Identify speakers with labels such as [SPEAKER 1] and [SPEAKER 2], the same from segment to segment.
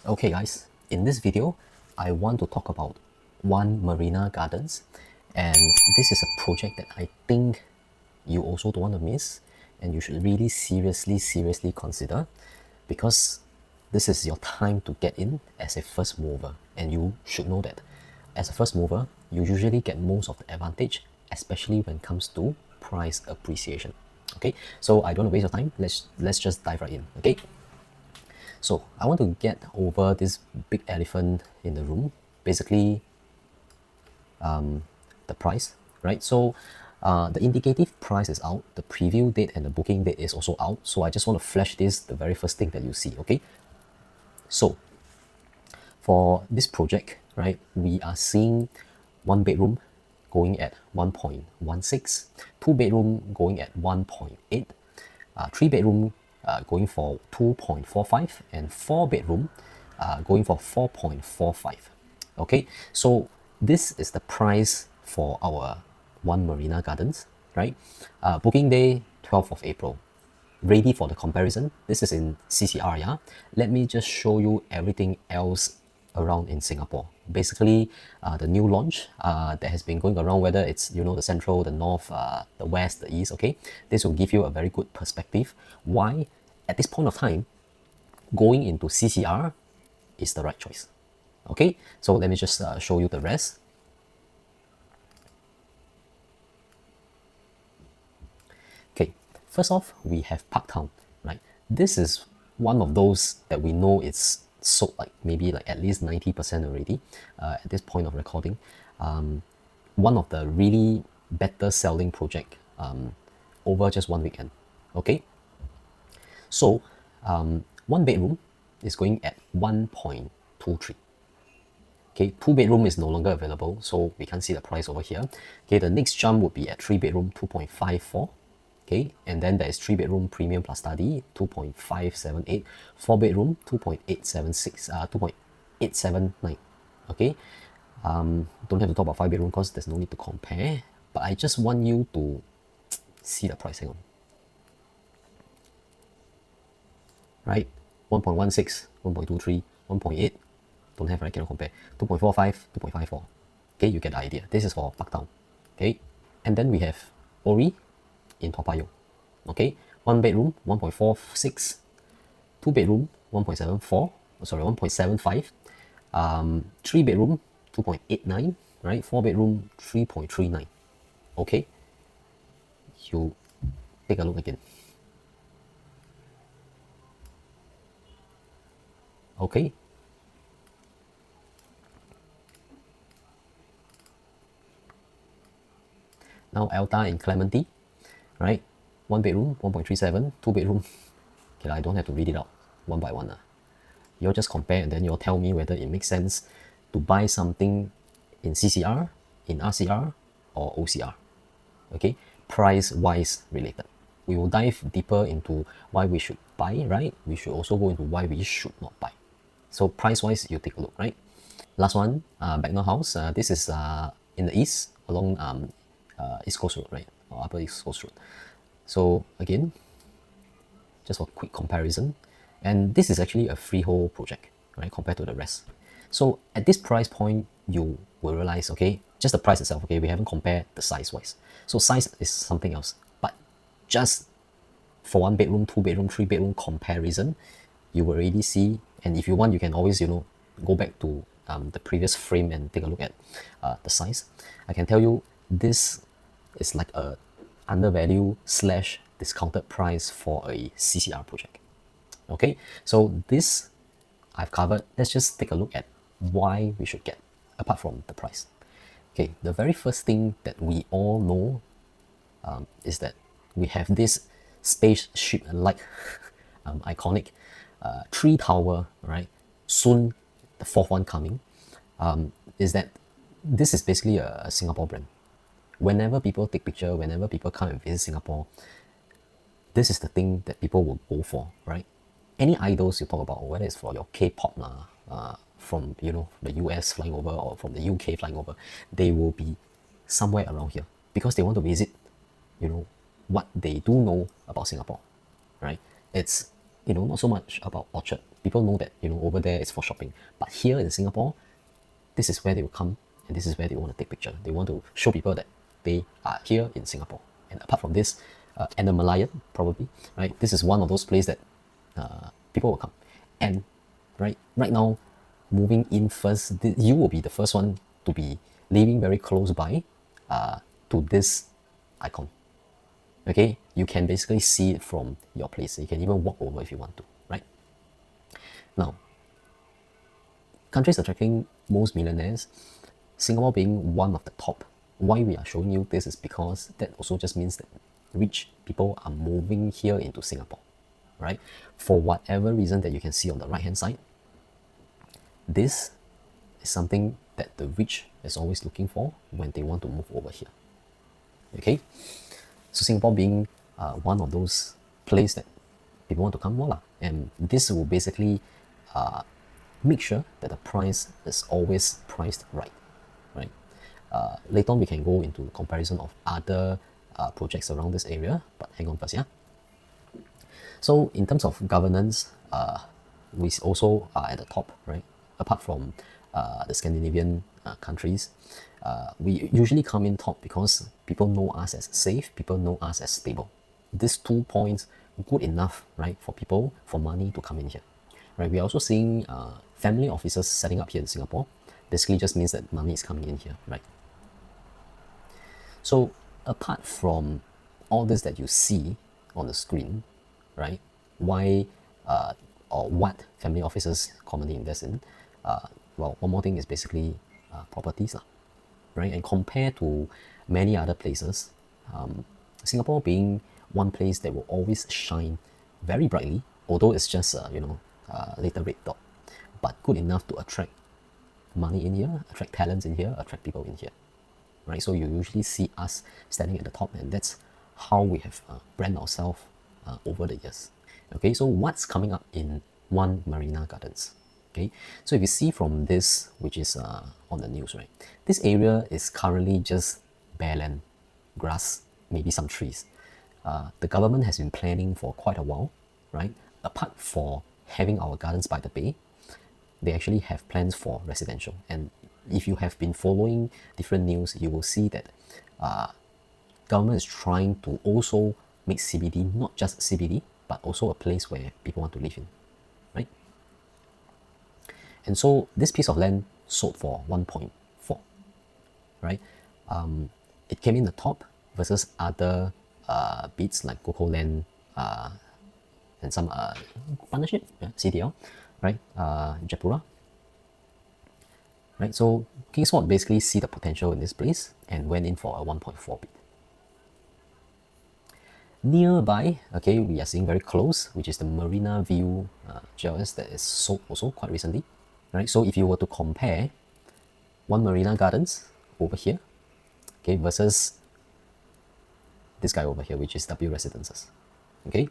[SPEAKER 1] Okay guys, in this video, I want to talk about One Marina Gardens, and this is a project that I think you also don't want to miss and you should really seriously consider, because this is your time to get in as a first mover, and you should know that as a first mover, you usually get most of the advantage, especially when it comes to price appreciation. Okay, so I don't want to waste your time. Let's just dive right in. Okay. So I want to get over this big elephant in the room, basically the price, right? So the indicative price is out, the preview date and the booking date is also out. So I just want to flash this, the very first thing that you see, okay? So for this project, right, we are seeing one bedroom going at 1.16, two bedroom going at 1.8, three bedroom going for 2.45, and four bedroom going for 4.45. Okay, so this is the price for our One Marina Gardens, right? Booking day 12th of April. Ready for the comparison. This is in CCR, yeah. Let me just show you everything else around in Singapore. Basically, the new launch that has been going around, whether it's the central, the north, the west, the east. Okay, this will give you a very good perspective why at this point of time going into CCR is the right choice. Okay, so let me just show you the rest. Okay, first off, we have Parktown, right? This is one of those that we know it's sold like maybe like at least 90% already at this point of recording. One of the really better selling project over just one weekend. Okay, so one bedroom is going at 1.23. Okay, two bedroom is no longer available, so we can't see the price over here. Okay, the next jump would be at three bedroom 2.54. Okay, and then there is three bedroom premium plus study 2.578, four bedroom 2.876, 2.879. Okay, don't have to talk about five bedroom because there's no need to compare, but I just want you to see the pricing on. Right, 1.16, 1.23, 1.8, don't have, right? Cannot compare. 2.45, 2.54. Okay, you get the idea. This is for Parktown. Okay, and then we have Ori in Toa Payoh. Okay, one bedroom 1.46, two bedroom 1.74, sorry 1.75, three bedroom 2.89, right? Four bedroom 3.39. Okay, you take a look again. Okay, now Alta in Clementi, right? One bedroom 1.37, two bedroom. Okay, I don't have to read it out one by one. You'll just compare and then you'll tell me whether it makes sense to buy something in CCR, in RCR, or OCR. Okay, price wise related. We will dive deeper into why we should buy, right? We should also go into why we should not buy. So price wise, you take a look, right? Last one, Bagnall House. This is in the east along East Coast Road, right? Or Upper East Coast Road. So again, just for quick comparison, and this is actually a freehold project, right, compared to the rest. So at this price point, you will realize, okay, just the price itself, okay, we haven't compared the size wise. So size is something else, but just for one bedroom, two bedroom, three bedroom comparison, you will already see. And if you want, you can always go back to the previous frame and take a look at the size. I can tell you this is like a undervalue slash discounted price for a CCR project. Okay, so this I've covered. Let's just take a look at why we should get, apart from the price. Okay, the very first thing that we all know is that we have this spaceship-like iconic tree tower, right? Soon, the fourth one coming. Is that this is basically a Singapore brand. Whenever people take picture, whenever people come and visit Singapore, this is the thing that people will go for, right? Any idols you talk about, whether it's for your K-pop from the US flying over or from the UK flying over, they will be somewhere around here because they want to visit, what they do know about Singapore, right? It's not so much about Orchard. People know that, over there it's for shopping. But here in Singapore, this is where they will come and this is where they want to take picture. They want to show people that they are here in Singapore. And apart from this, and the Malayan probably, right? This is one of those places that people will come. And right now, moving in first, you will be the first one to be living very close by to this icon. Okay, you can basically see it from your place. You can even walk over if you want to, right? Now, countries attracting most millionaires, Singapore being one of the top. Why we are showing you this is because that also just means that rich people are moving here into Singapore, right? For whatever reason that you can see on the right hand side, this is something that the rich is always looking for when they want to move over here. Okay, so Singapore being one of those places that people want to come more, and this will basically make sure that the price is always priced right. Later on we can go into comparison of other projects around this area, but hang on first, yeah. So in terms of governance, we also are at the top, right? Apart from the Scandinavian countries, we usually come in top because people know us as safe, people know us as stable. These 2 points good enough, right, for money to come in here, right? We are also seeing family offices setting up here in Singapore. Basically just means that money is coming in here, right? So apart from all this that you see on the screen, right, why or what family offices commonly invest in, well, one more thing is basically properties, right? And compared to many other places, Singapore being one place that will always shine very brightly, although it's just later red dot, but good enough to attract money in here, attract talents in here, attract people in here, right? So you usually see us standing at the top, and that's how we have brand ourselves over the years. Okay, so what's coming up in One Marina Gardens? Okay, so if you see from this, which is on the news, right, this area is currently just bare land, grass, maybe some trees. The government has been planning for quite a while, right? Apart for having our gardens by the bay, they actually have plans for residential. And if you have been following different news, you will see that government is trying to also make CBD not just CBD, but also a place where people want to live in, right? And so this piece of land sold for 1.4, right? It came in the top versus other bids like Coco Land and some partnership, yeah, CDL, right? Japura, right? So Kingsword basically see the potential in this place and went in for a 1.4 bid. Nearby, okay, we are seeing very close, which is the Marina View GLS that is sold also quite recently, right? So if you were to compare One Marina Gardens over here, okay, versus this guy over here, which is W Residences, okay?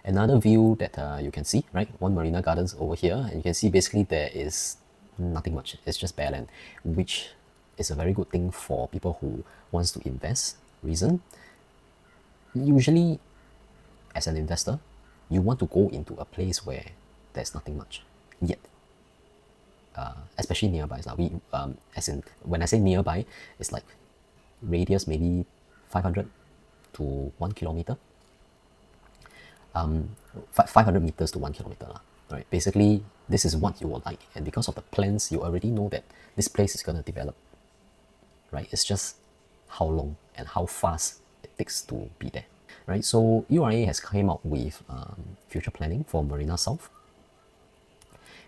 [SPEAKER 1] Another view that you can see, right? One Marina Gardens over here, and you can see basically there is nothing much. It's just bare land, which is a very good thing for people who wants to invest. Reason, usually as an investor, you want to go into a place where there's nothing much yet. Especially nearby. As in, when I say nearby, it's like radius maybe 500 to 1 kilometer. 500 meters to 1 kilometer, right? Basically, this is what you will like, and because of the plans, you already know that this place is going to develop, right? It's just how long and how fast it takes to be there, right? So URA has came up with future planning for Marina South,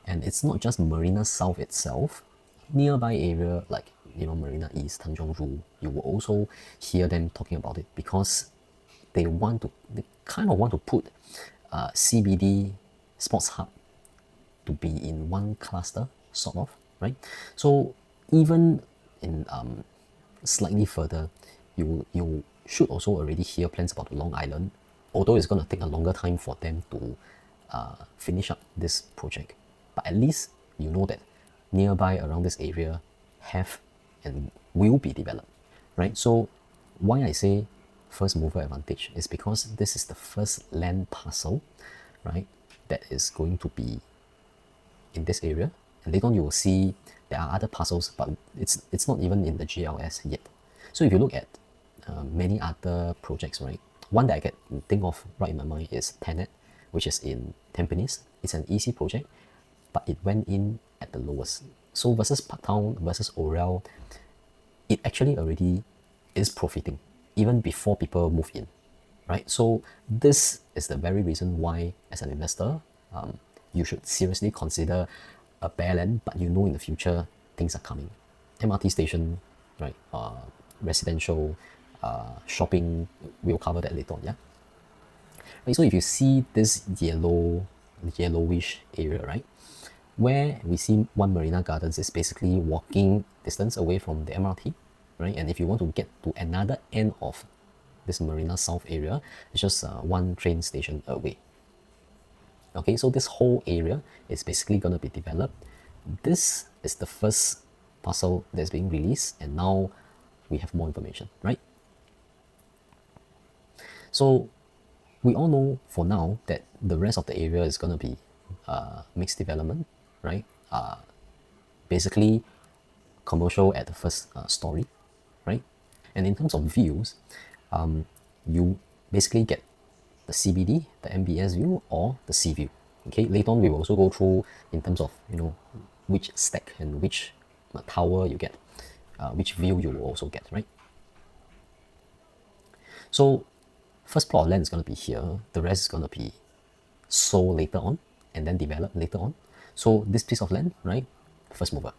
[SPEAKER 1] and it's not just Marina South itself. Nearby area like Marina East, Tanjong Rhu, you will also hear them talking about it because they kind of want to put CBD sports hub to be in one cluster, sort of, right? So even in slightly further, you should also already hear plans about Long Island, although it's going to take a longer time for them to finish up this project. But at least you know that nearby around this area have and will be developed, right? So why I say first mover advantage is because this is the first land parcel, right, that is going to be in this area. And later on you will see there are other parcels, but it's not even in the GLS yet. So if you look at many other projects, right? One that I can think of right in my mind is Tenet, which is in Tampines. It's an EC project, but it went in at the lowest. So versus Parktown versus Orel, it actually already is profiting even before people move in, right? So this is the very reason why, as an investor, you should seriously consider a bare land, but you know in the future things are coming. MRT station, right? Residential, shopping. We'll cover that later on. Yeah. Right, so if you see this yellowish area, right, where we see One Marina Gardens is basically walking distance away from the MRT, right? And if you want to get to another end of this Marina South area, it's just one train station away. Okay, so this whole area is basically going to be developed. This is the first parcel that's being released, and now we have more information, right? So we all know for now that the rest of the area is going to be mixed development, right? Basically commercial at the first story, right? And in terms of views, you basically get the CBD, the MBS view, or the sea view. Okay, later on we will also go through in terms of which stack and which tower you get, which view you will also get, right? So first plot of land is going to be here. The rest is going to be sold later on and then developed later on. So this piece of land, right, first mover.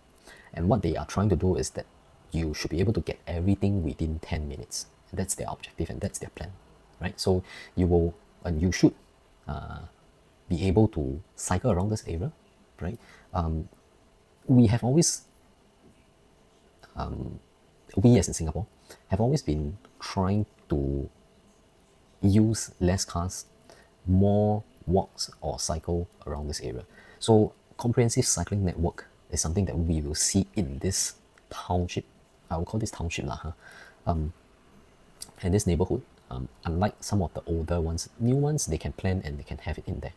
[SPEAKER 1] And what they are trying to do is that you should be able to get everything within 10 minutes. And that's their objective and that's their plan, right? So you will, and you should be able to cycle around this area, right? We have always, we as in Singapore, have always been trying to use less cars, more walks or cycle around this area. So comprehensive cycling network is something that we will see in this township. I will call this township lah, and this neighborhood. Unlike some of the older ones, new ones they can plan and they can have it in there,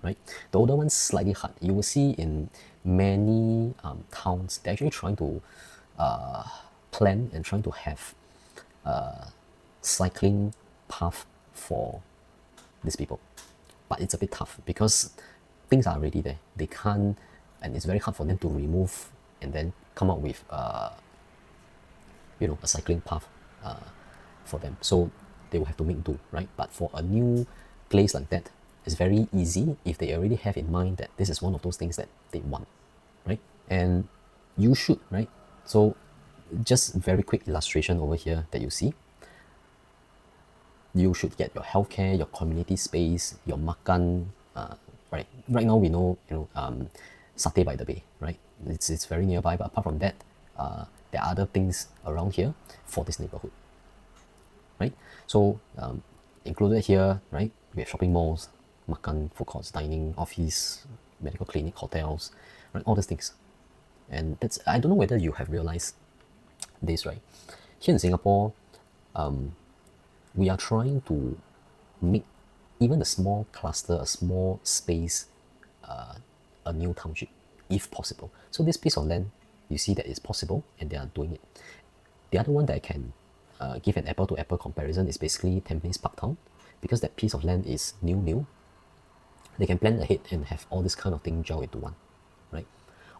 [SPEAKER 1] right? The older ones slightly hard. You will see in many towns they're actually trying to plan and trying to have cycling path for these people, but it's a bit tough because things are already there. They can't, and it's very hard for them to remove and then come up with a cycling path for them. So they will have to make do, right? But for a new place like that, it's very easy if they already have in mind that this is one of those things that they want, right? And you should, right? So just very quick illustration over here that you see. You should get your healthcare, your community space, your makan, right? Right now we know, Satay by the Bay, right? It's very nearby, but apart from that, there are other things around here for this neighborhood, right? So included here, right? We have shopping malls, makan, food courts, dining, office, medical clinic, hotels, right? All these things. And that's, I don't know whether you have realized this, right? Here in Singapore, we are trying to make even a small cluster, a small space, a new township, if possible. So this piece of land, you see that it's possible and they are doing it. The other one that I can give an apple-to-apple comparison is basically Tampines Parktown, because that piece of land is new. They can plan ahead and have all this kind of thing gel into one, right?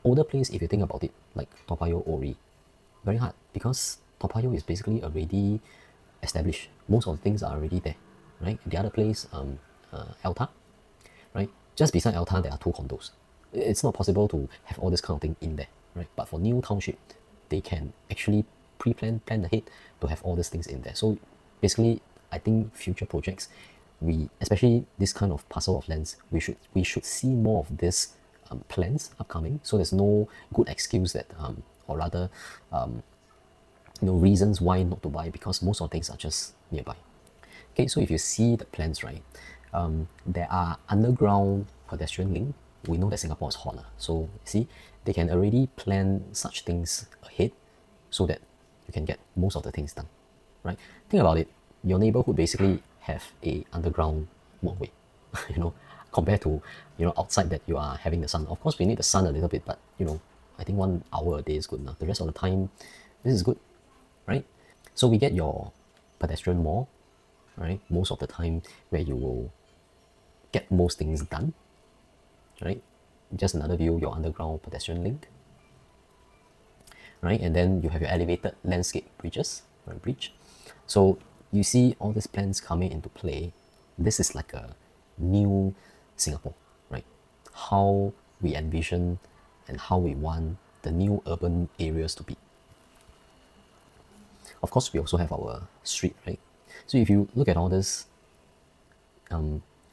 [SPEAKER 1] Older place, if you think about it, like Toa Payoh, Ori, very hard because Toa Payoh is basically already established. Most of the things are already there, right? The other place, Alta, right? Just beside Alta, there are 2 condos. It's not possible to have all this kind of thing in there, right? But for new township, they can actually plan ahead to have all these things in there. So basically, I think future projects, especially this kind of parcel of lands, we should see more of this plans upcoming. So there's no good excuse that, or rather, reasons why not to buy, because most of the things are just nearby. Okay, so if you see the plans, right, there are underground pedestrian link. We know that Singapore is hot, so see, they can already plan such things ahead so that you can get most of the things done, right? Think about it. Your neighborhood basically have a underground walkway, compared to, outside that you are having the sun. Of course, we need the sun a little bit, but I think 1 hour a day is good enough. The rest of the time, this is good, right? So we get your pedestrian mall, right? Most of the time where you will get most things done, right? Just another view, your underground pedestrian link, right? And then you have your elevated landscape bridges, right? Bridge. So you see all these plans coming into play. This is like a new Singapore, right? How we envision and how we want the new urban areas to be. Of course, we also have our street, right? So if you look at all this,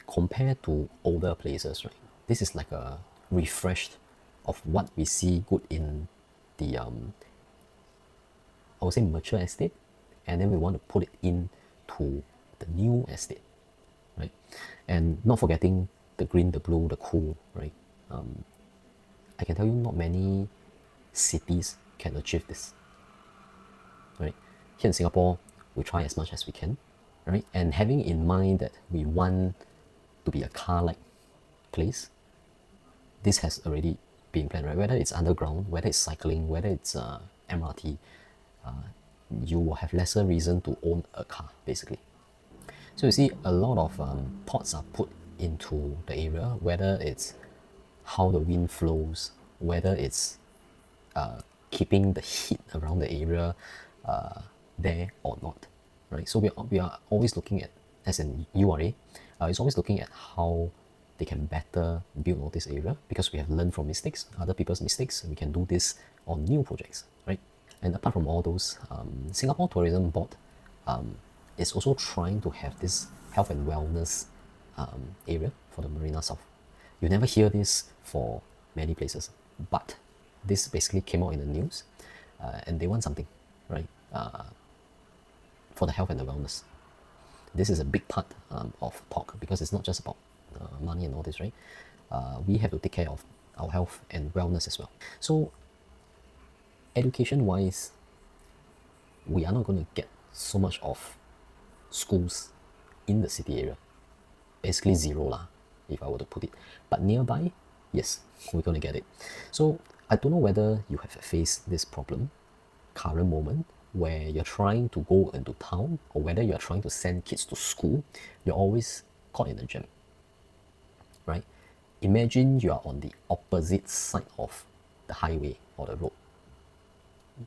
[SPEAKER 1] compared to older places, right? This is like a refreshed of what we see good in the I would say mature estate, and then we want to put it into the new estate, right? And not forgetting the green, the blue, the cool, right? I can tell you not many cities can achieve this, right? Here in Singapore, we try as much as we can, right? And having in mind that we want to be a car-like place, this has already been planned, right? Whether it's underground, whether it's cycling, whether it's MRT, you will have lesser reason to own a car, basically. So you see a lot of thoughts are put into the area, whether it's how the wind flows, whether it's keeping the heat around the area there or not, right? So we are always looking at, as in URA, it's always looking at how they can better build all this area, because we have learned from mistakes, other people's mistakes. We can do this on new projects, right? And apart from all those, Singapore Tourism Board is also trying to have this health and wellness area for the Marina South. You never hear this for many places, but this basically came out in the news, and they want something, right? For the health and the wellness. This is a big part of talk, because it's not just about money and all this, right? We have to take care of our health and wellness as well. So education-wise, we are not going to get so much of schools in the city area. Basically zero lah, if I were to put it. But nearby, yes, we're going to get it. So I don't know whether you have faced this problem, current moment, where you're trying to go into town, or whether you're trying to send kids to school, you're always caught in a jam, right? Imagine you are on the opposite side of the highway or the road.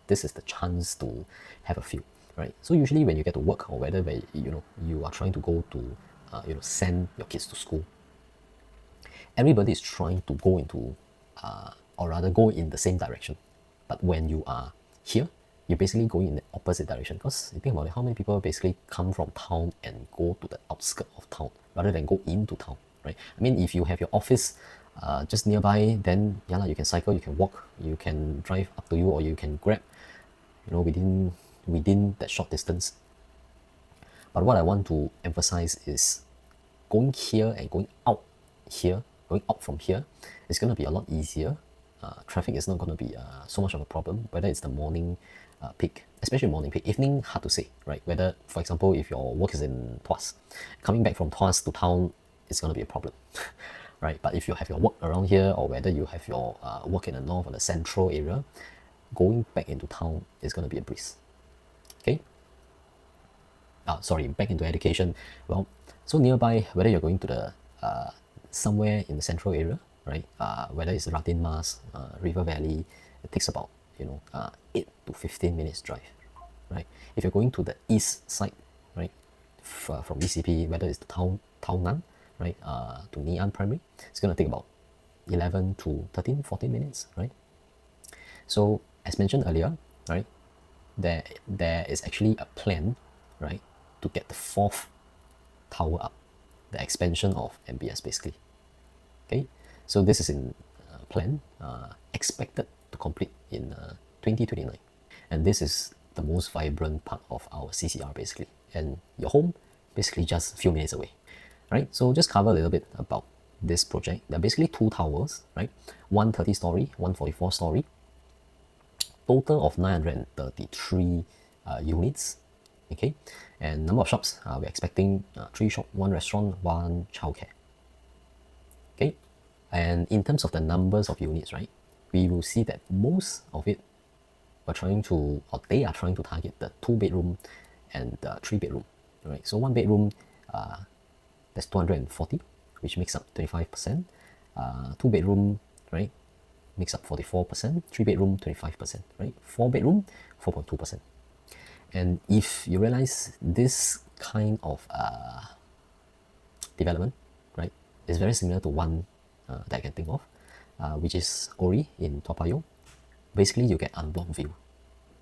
[SPEAKER 1] This is the chance to have a feel, right? So usually when you get to work, or whether you are trying to go to send your kids to school, everybody is trying to go into or rather go in the same direction. But when you are here, you're basically going in the opposite direction, because you think about it, how many people basically come from town and go to the outskirts of town rather than go into town, right? I mean, if you have your office just nearby, then yeah, you can cycle, you can walk, you can drive up to you, or you can grab, within that short distance. But what I want to emphasize is going here and going out here, going out from here, is going to be a lot easier. Traffic is not going to be so much of a problem, whether it's the morning peak, especially morning peak. Evening, hard to say, right? Whether, for example, if your work is in Tuas, coming back from Tuas to town is going to be a problem, right? But if you have your work around here, or whether you have your work in the north or the central area, going back into town is going to be a breeze, okay? Back into education. Well, so nearby, whether you're going to the somewhere in the central area, right? Whether it's Radin Mas, River Valley, it takes about 8 to 15 minutes drive, right? If you're going to the east side, right, from ECP, whether it's the Tao Nan, right, to Ngee Ann Primary, it's going to take about 11 to 13, 14 minutes, right? So as mentioned earlier, right, there is actually a plan, right, to get the 4th tower up, the expansion of MBS basically. Okay, so this is in plan, expected to complete in 2029, and this is the most vibrant part of our CCR basically, and your home basically just a few minutes away, right? So just cover a little bit about this project. There are basically 2 towers, right? One 30-story, one 44-story, total of 933 units, okay? And number of shops, we're expecting 3 shops, 1 restaurant, 1 childcare, Okay, and in terms of the numbers of units, right, we will see that most of it are trying to, or they are trying to target the 2 bedroom and the 3 bedroom. Right, so 1 bedroom, that's 240, which makes up 25%. 2 bedroom, right, makes up 44%. 3 bedroom, 25%. Right, 4 bedroom, 4.2%. And if you realize this kind of development, right, is very similar to one that I can think of, which is Ori in Toa Payoh. Basically, you get unblocked view.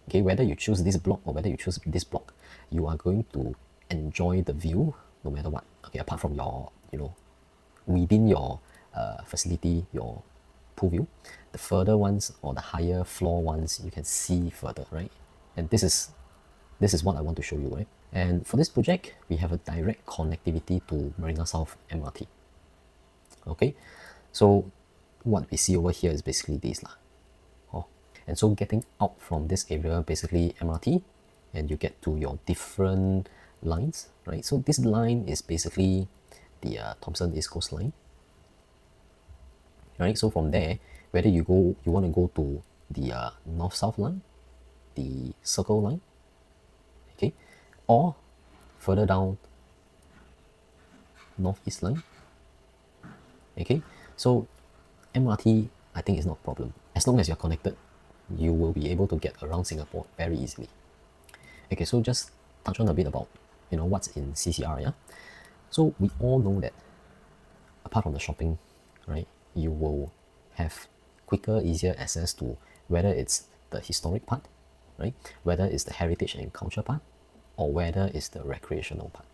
[SPEAKER 1] Okay, whether you choose this block or whether you choose this block, you are going to enjoy the view no matter what. Okay, apart from your, within your facility, your pool view, the further ones or the higher floor ones, you can see further, right? And this is what I want to show you, right? And for this project, we have a direct connectivity to Marina South MRT. Okay, so what we see over here is basically this lah. Oh, and so getting out from this area, basically MRT, and you get to your different lines, right? So this line is basically the Thomson East Coast line, right? So from there, whether you want to go to the north-south line, the circle line, okay, or further down northeast line, okay. So MRT, I think, is not a problem. As long as you're connected, you will be able to get around Singapore very easily. Okay, so just touch on a bit about, what's in CCR, yeah? So we all know that apart from the shopping, right, you will have quicker, easier access to whether it's the historic part, right, whether it's the heritage and culture part, or whether it's the recreational part,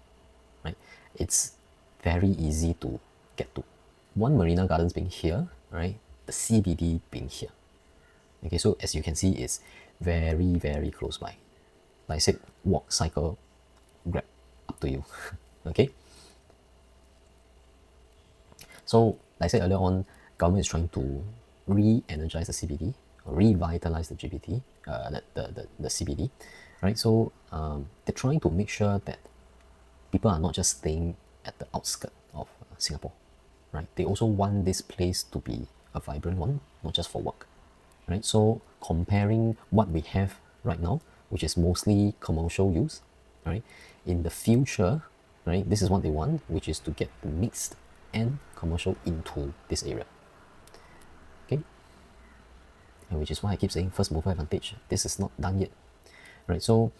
[SPEAKER 1] right? It's very easy to get to. One Marina Gardens being here, right, the CBD being here. Okay, so as you can see, it's very, very close by. Like I said, walk, cycle, grab, up to you. Okay. So, like I said earlier on, government is trying to re-energize the CBD, or revitalize the GBT, the CBD, right? So they're trying to make sure that people are not just staying at the outskirts of Singapore, right? They also want this place to be a vibrant one, not just for work, right? So comparing what we have right now, which is mostly commercial use, right? In the future, right, this is what they want, which is to get the mixed and commercial into this area. Okay, and which is why I keep saying first mover advantage. This is not done yet, right? So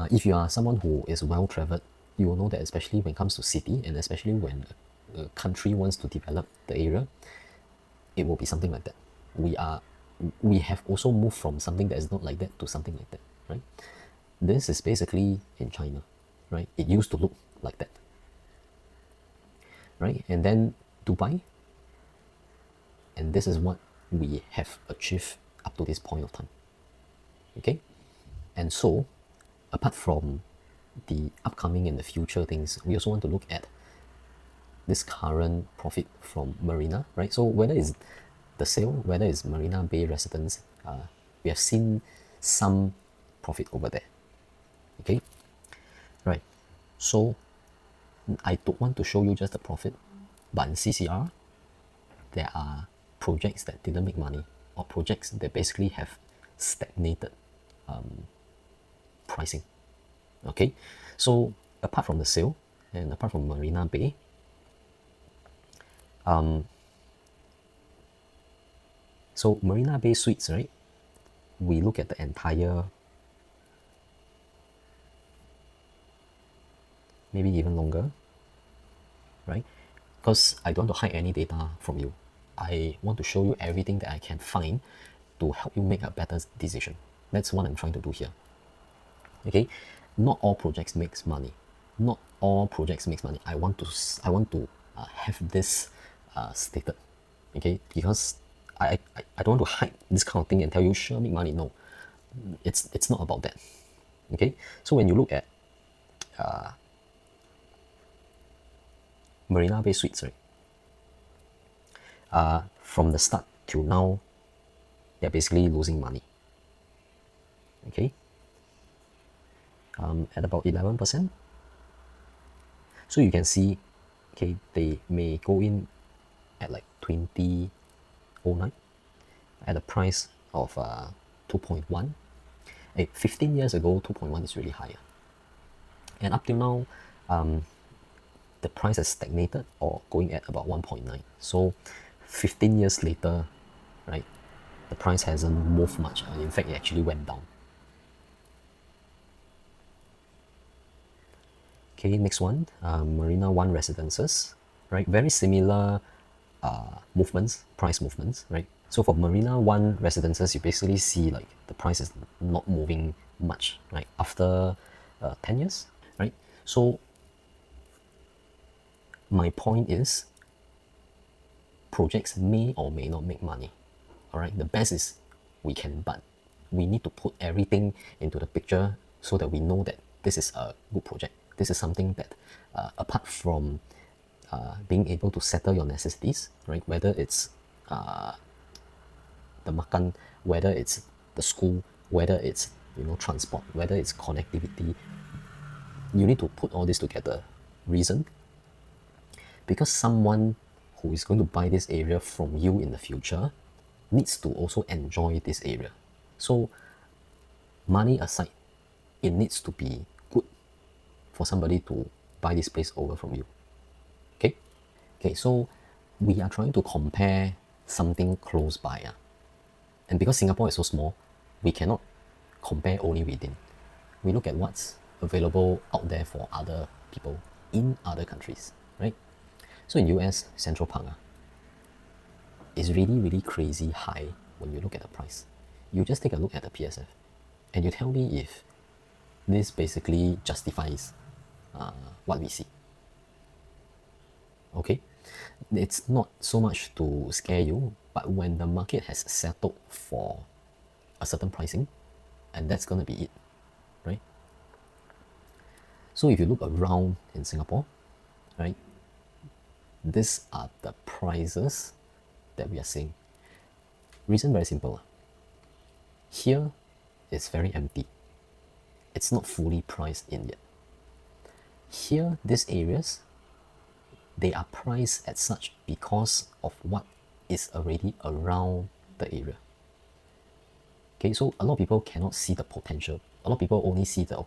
[SPEAKER 1] if you are someone who is well traveled, you will know that especially when it comes to city, and especially when a country wants to develop the area, it will be something like that. We have also moved from something that is not like that to something like that, right? This is basically in China, right? It used to look like that, right? And then Dubai, and this is what we have achieved up to this point of time. Okay, and so apart from the upcoming and the future things, we also want to look at this current profit from Marina, right? So whether it's the sale, whether it's Marina Bay residents, we have seen some profit over there. Okay, right. So I don't want to show you just the profit, but in CCR, there are projects that didn't make money, or projects that basically have stagnated pricing. Okay, so apart from the sale and apart from Marina Bay, so Marina Bay Suites, right? We look at the entire, maybe even longer, right? Because I don't want to hide any data from you. I want to show you everything that I can find to help you make a better decision. That's what I'm trying to do here. Okay, not all projects makes money. Not all projects makes money. I want to have this stated. Okay, because I don't want to hide this kind of thing and tell you sure make money. No, it's not about that. Okay, so when you look at Marina Bay Suites, right? From the start till now, they're basically losing money. Okay, at about 11%. So you can see, okay, they may go in at like 2009 at a price of 2.1. 15 years ago, 2.1 is really higher. And up till now, the price has stagnated or going at about 1.9. So 15 years later, right, the price hasn't moved much. In fact, it actually went down. Okay, next one, Marina One Residences, right? Very similar movements, price movements, right? So for Marina One Residences, you basically see like the price is not moving much, right? After 10 years, right? So my point is, projects may or may not make money. All right, the best is we can, but we need to put everything into the picture so that we know that this is a good project. This is something that, apart from being able to settle your necessities, right? Whether it's the makan, whether it's the school, whether it's transport, whether it's connectivity, you need to put all this together. Reason? Because someone who is going to buy this area from you in the future needs to also enjoy this area. So money aside, it needs to be good for somebody to buy this place over from you. Okay? Okay, so we are trying to compare something close by. And because Singapore is so small, we cannot compare only within. We look at what's available out there for other people in other countries, right? So in US, Central Park is really, really crazy high when you look at the price. You just take a look at the PSF and you tell me if this basically justifies what we see. Okay, it's not so much to scare you, but when the market has settled for a certain pricing, and that's gonna be it, right? So if you look around in Singapore, right, these are the prices that we are seeing. Reason very simple. Here it's very empty. It's not fully priced in yet. Here, these areas, they are priced as such because of what is already around the area. Okay, so a lot of people cannot see the potential. A lot of people only see the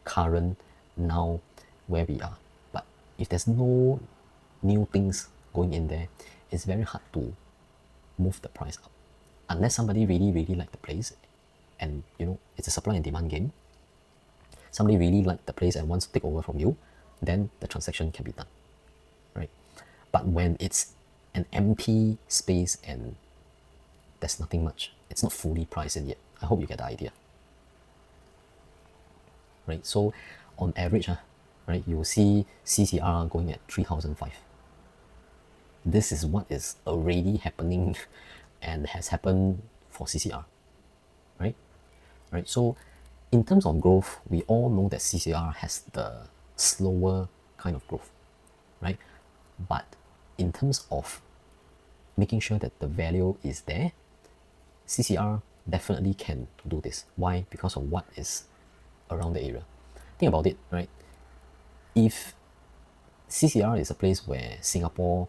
[SPEAKER 1] current now where we are. But if there's no new things going in there, it's very hard to move the price up. Unless somebody really, really like the place and it's a supply and demand game. Somebody really like the place and wants to take over from you, then the transaction can be done, right? But when it's an empty space and there's nothing much, it's not fully priced in yet. I hope you get the idea, right? So on average, right, you will see CCR going at 3,005. This is what is already happening and has happened for CCR, right? Right. So in terms of growth, we all know that CCR has the slower kind of growth, right? But in terms of making sure that the value is there, CCR definitely can do this. Why? Because of what is around the area. Think about it, right? If CCR is a place where Singapore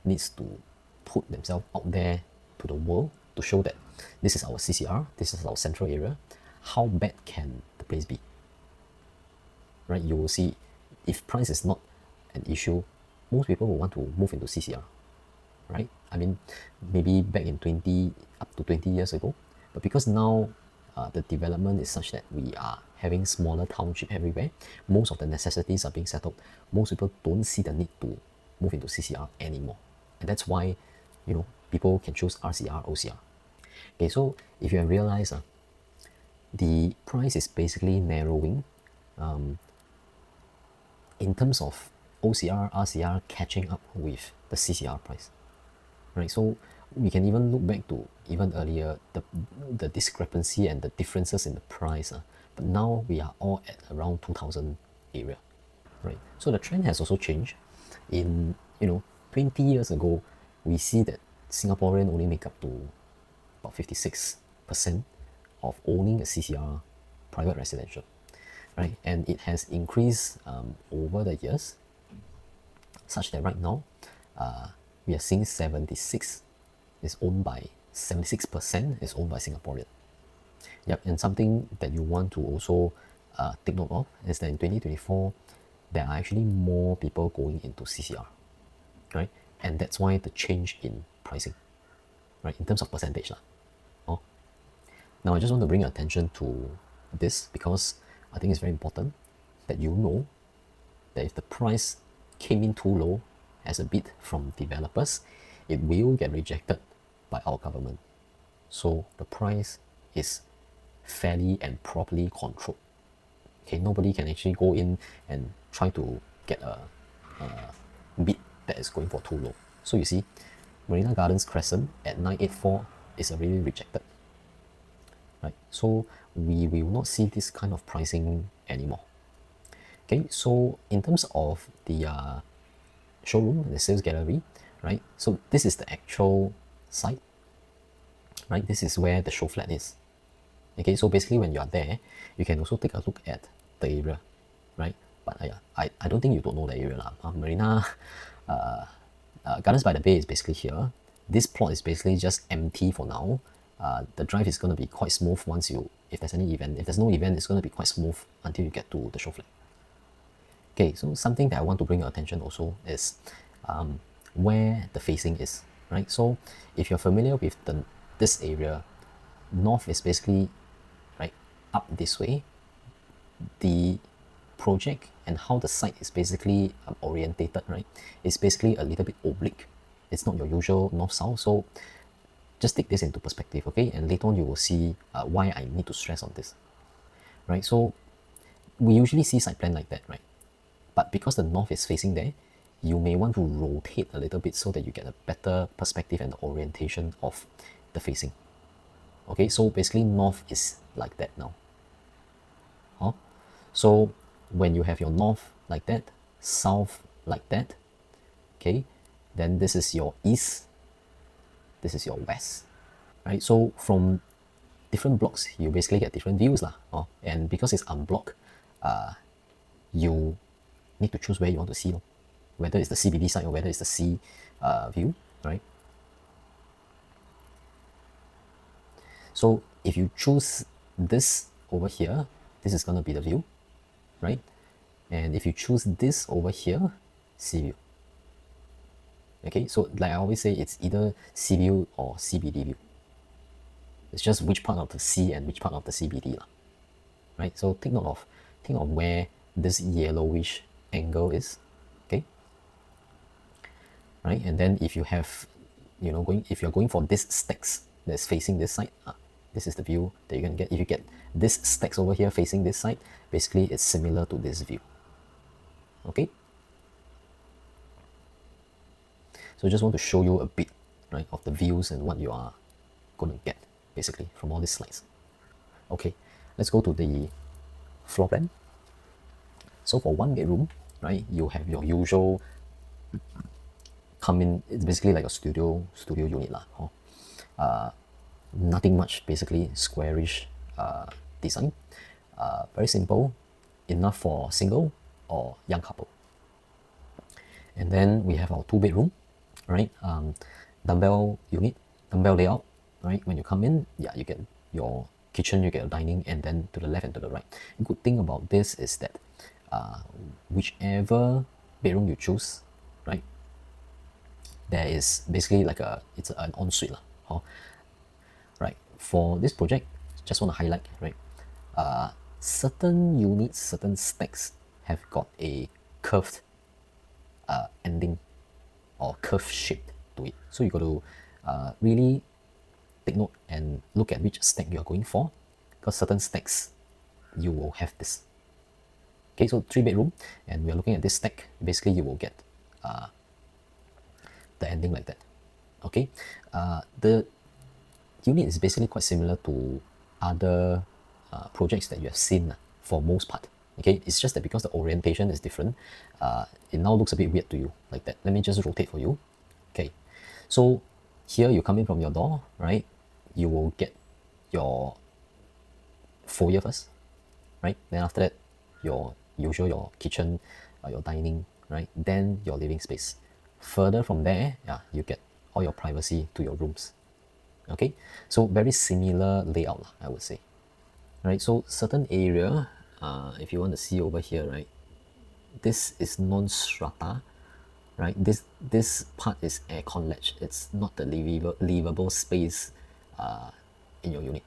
[SPEAKER 1] needs to put themselves out there to the world to show that this is our CCR, this is our central area, how bad can the place be? Right? You will see if price is not an issue, most people will want to move into CCR, right? I mean, maybe back in up to 20 years ago, but because now the development is such that we are having smaller township everywhere, most of the necessities are being settled. Most people don't see the need to move into CCR anymore, and that's why people can choose RCR, OCR. Okay, so if you have realized the price is basically narrowing in terms of OCR, RCR catching up with the CCR price, right? So we can even look back to even earlier, the discrepancy and the differences in the price, but now we are all at around 2,000 area, right? So the trend has also changed. In 20 years ago, we see that Singaporean only make up to about 56% of owning a CCR private residential, right? And it has increased over the years, such that right now we are seeing 76 is owned by 76% is owned by Singaporean. Yep, and something that you want to also take note of is that in 2024, there are actually more people going into CCR, right? And that's why the change in pricing, right, in terms of percentage. Oh. Now, I just want to bring your attention to this because I think it's very important that you know that if the price came in too low as a bid from developers, it will get rejected by our government. So the price is fairly and properly controlled. Okay, nobody can actually go in and try to get a bid that is going for too low. So you see, Marina Gardens Crescent at 984 is already rejected. Right? So we will not see this kind of pricing anymore. Okay, so in terms of the showroom, the sales gallery, right? So this is the actual site, right? This is where the show flat is. Okay, so basically when you are there, you can also take a look at the area, right? But I don't think you don't know the area. Marina Gardens by the Bay is basically here. This plot is basically just empty for now. The drive is going to be quite smooth once you, if there's any event. If there's no event, it's going to be quite smooth until you get to the show flat. Okay, so something that I want to bring your attention also is where the facing is, right? So if you're familiar with this area, north is basically right up this way. The project and how the site is basically orientated, right? It's basically a little bit oblique. It's not your usual north-south. So just take this into perspective, okay? And later on you will see why I need to stress on this, right? So we usually see site plan like that, right? But because the north is facing there, you may want to rotate a little bit so that you get a better perspective and orientation of the facing. Okay, so basically north is like that now. Huh? So when you have your north like that, south like that, okay, then this is your east, this is your west, right? So from different blocks, you basically get different views lah. And because it's unblocked, you need to choose where you want to see, whether it's the CBD side or whether it's the C view, right? So if you choose this over here, this is going to be the view, right? And if you choose this over here, C view. Okay, so like I always say, it's either C view or CBD view. It's just which part of the C and which part of the CBD, right? So take note of where this yellowish angle is, okay? Right, and then if you have, if you're going for this stacks that's facing this side, this is the view that you're gonna get. If you get this stacks over here facing this side, basically it's similar to this view. Okay. So I just want to show you a bit, right, of the views and what you are going to get basically from all these slides. Okay, let's go to the floor plan. So for one bedroom, right, you have your usual come in. It's basically like a studio unit lah. Nothing much, basically squarish design. Very simple, enough for single or young couple. And then we have our two bedroom, right? Dumbbell unit, dumbbell layout, right? When you come in, yeah, you get your kitchen, you get your dining, and then to the left and to the right. The good thing about this is that whichever bedroom you choose, right, there is basically like it's an ensuite lah. Right, for this project, just want to highlight, right, certain units, certain stacks have got a curved ending or curve shape to it. So you got to really take note and look at which stack you are going for, because certain stacks you will have this. Okay, so 3 bedroom, and we are looking at this stack. Basically, you will get the ending like that. Okay, the unit is basically quite similar to other projects that you have seen for most part. Okay, it's just that because the orientation is different, it now looks a bit weird to you like that. Let me just rotate for you. Okay, so here you come in from your door, right? You will get your foyer first, right? Then after that, your kitchen, your dining, right? Then your living space. Further from there, yeah, you get all your privacy to your rooms. Okay, so very similar layout, I would say. Right, so certain area, if you want to see over here, right, this is non-strata, right? This part is aircon ledge. It's not the livable space in your unit.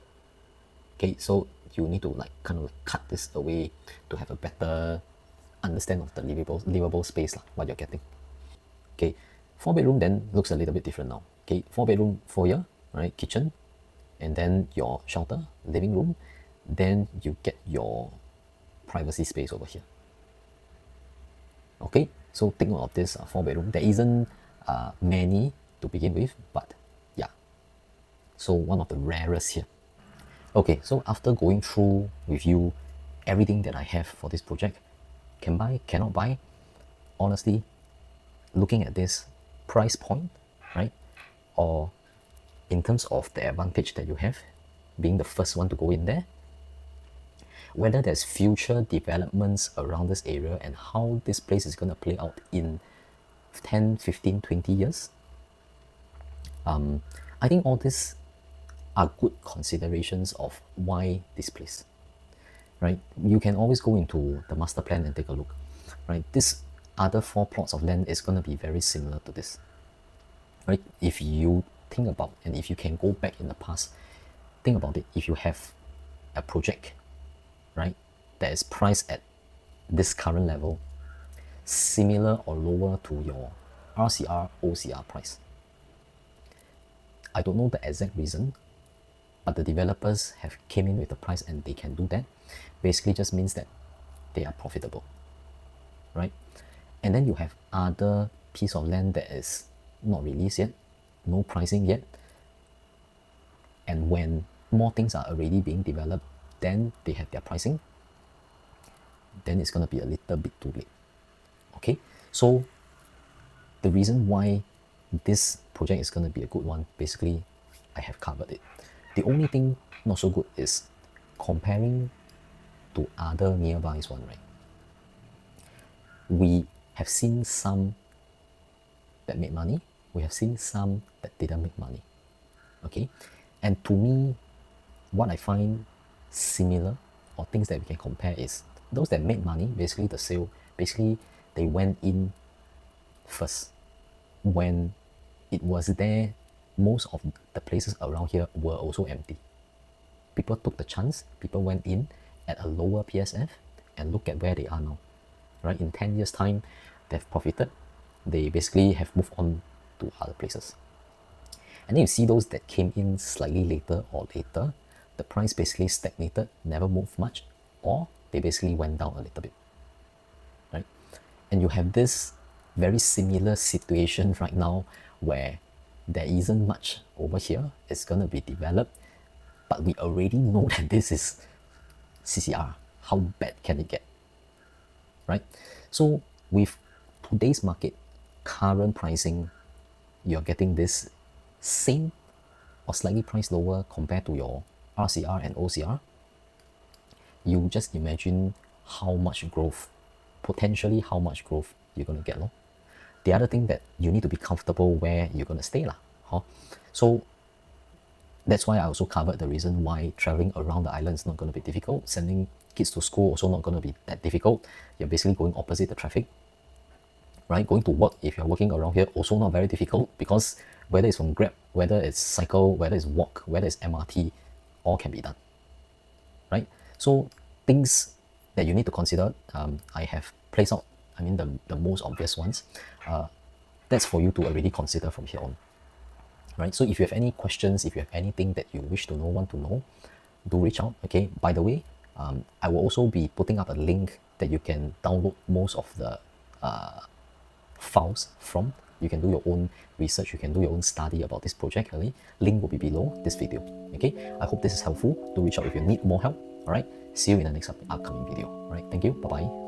[SPEAKER 1] Okay, so you need to like kind of like cut this away to have a better understand of the livable space, what you're getting. Okay, 4 bedroom then looks a little bit different now. Okay, 4 bedroom foyer, right? Kitchen, and then your shelter, living room, then you get your privacy space over here. Okay, so take note of this 4 bedroom. There isn't many to begin with, but yeah, so one of the rarest here. Okay, so after going through with you everything that I have for this project, can buy, cannot buy, honestly, looking at this price point, right, or in terms of the advantage that you have, being the first one to go in there, whether there's future developments around this area and how this place is going to play out in 10, 15, 20 years, I think all these are good considerations of why this place, right? You can always go into the master plan and take a look, right? This other 4 plots of land is going to be very similar to this, right? If you think about, and if you can go back in the past, think about it. If you have a project, right, that is priced at this current level, similar or lower to your RCR, OCR price. I don't know the exact reason, but the developers have came in with the price and they can do that. Basically just means that they are profitable, right? And then you have other piece of land that is not released yet, no pricing yet. And when more things are already being developed, then they have their pricing, then it's going to be a little bit too late. Okay, so the reason why this project is going to be a good one, basically, I have covered it. The only thing not so good is comparing to other nearby one, right? We have seen some that made money. We have seen some that didn't make money. Okay, and to me, what I find similar or things that we can compare is those that made money, basically the sale, basically they went in first. When it was there, most of the places around here were also empty. People took the chance, people went in at a lower PSF and look at where they are now, right? In 10 years time, they've profited. They basically have moved on to other places. And then you see those that came in slightly later or later, the price basically stagnated, never moved much, or they basically went down a little bit, right? And you have this very similar situation right now where there isn't much over here. It's going to be developed, but we already know that this is CCR. How bad can it get, right? So with today's market, current pricing, you're getting this same or slightly priced lower compared to your RCR and OCR. You just imagine how much growth, potentially how much growth you're going to get. The other thing that you need to be comfortable where you're going to stay. So that's why I also covered the reason why traveling around the island is not going to be difficult. Sending kids to school also not going to be that difficult. You're basically going opposite the traffic, right? Going to work, if you're working around here, also not very difficult, because whether it's from Grab, whether it's cycle, whether it's walk, whether it's MRT, all can be done, right? So things that you need to consider, I have placed out, the most obvious ones. That's for you to already consider from here on, right? So if you have any questions, if you have anything that you wish to know, want to know, do reach out. Okay, by the way, I will also be putting up a link that you can download most of the files from. You can do your own research, you can do your own study about this project. Link will be below this video. Okay, I hope this is helpful. Do reach out if you need more help. All right, see you in the next upcoming video. All right, thank you, bye bye.